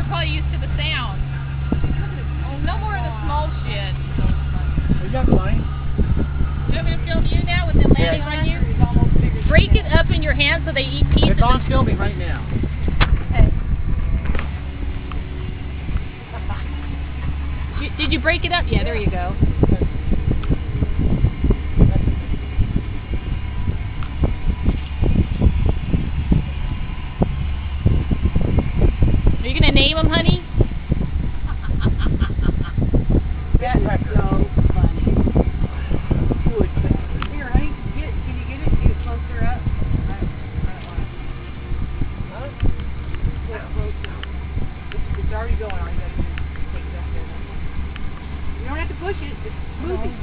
they're probably used to the sound. No more of the small shit. Is that fine? Do you want me to film you now with them landing on you? Break it up in your hand so they eat pieces. It's on filming right now. Okay. Did you break it up? Yeah, there you go. Are you going to name them, honey? That is so funny. Here, honey, can you get it? Get it closer up? Huh? Get it closer. It's already going. All you gotta do is take that there. You don't have to push it. It's moving.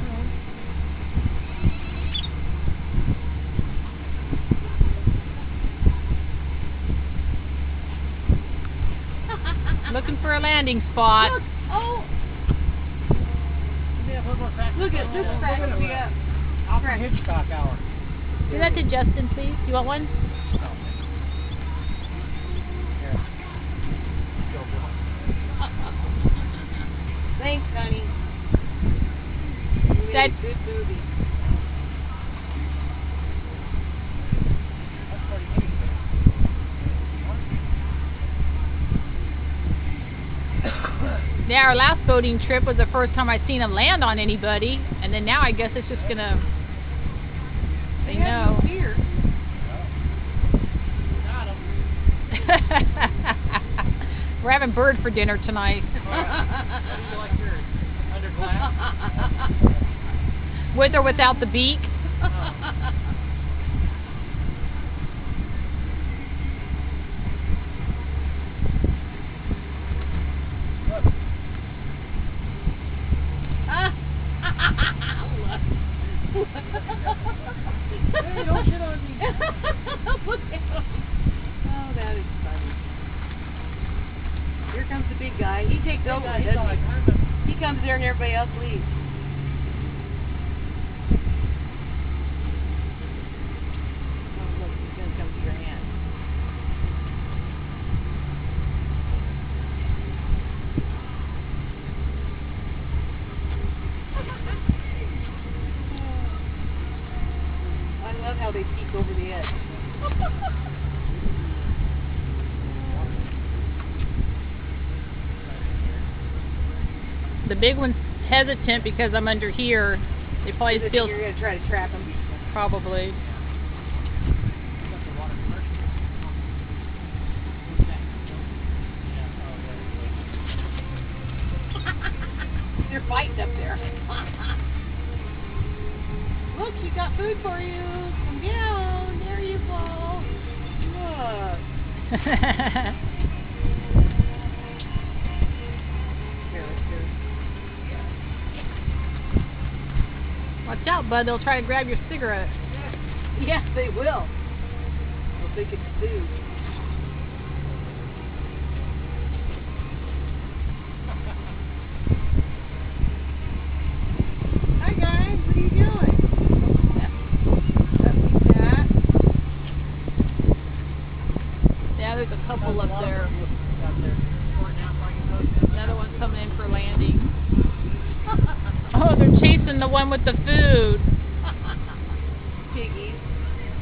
Looking for a landing spot. Look! Oh! Look at this cracking me up. Alfred Hitchcock hour. Give that to Justin, please. You want one? Thanks, honey. You made a good movie. Yeah, our last boating trip was the first time I'd seen them land on anybody, and then now I guess it's just gonna say no. Here. We're having bird for dinner tonight. How do you like yours? Under glass? With or without the beak? Hey, don't shit on me. Look at him. Oh, that is funny. Here comes the big guy. He takes over, doesn't he? He comes there and everybody else leaves. Oh, look, he's going to come to your hand. I love how they peek over the edge. The big one's hesitant because I'm under here. They probably feel... You're going to try to trap him. Probably. They're fighting up there. Look, she got food for you. Come down. There you go. Look. Watch out, bud. They'll try to grab your cigarette. Yes, they will. They'll think it's food. Hi, guys. What are you doing? Yeah, there's a couple up there. Another one coming in for landing. Oh, they're chasing the one with the food. Piggies.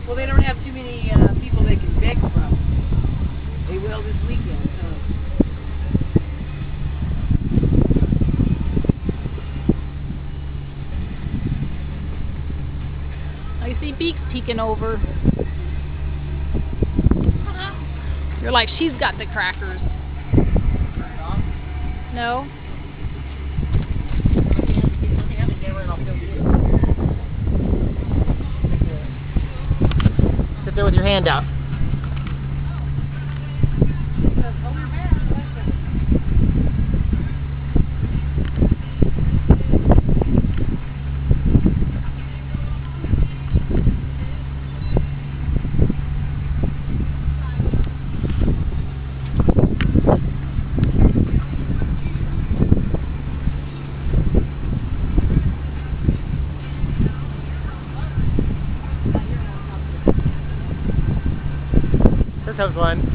Well, they don't have too many people they can beg from. They will this weekend. I see beaks peeking over. You're like, she's got the crackers. No? Sit there with your hand out. Here comes one.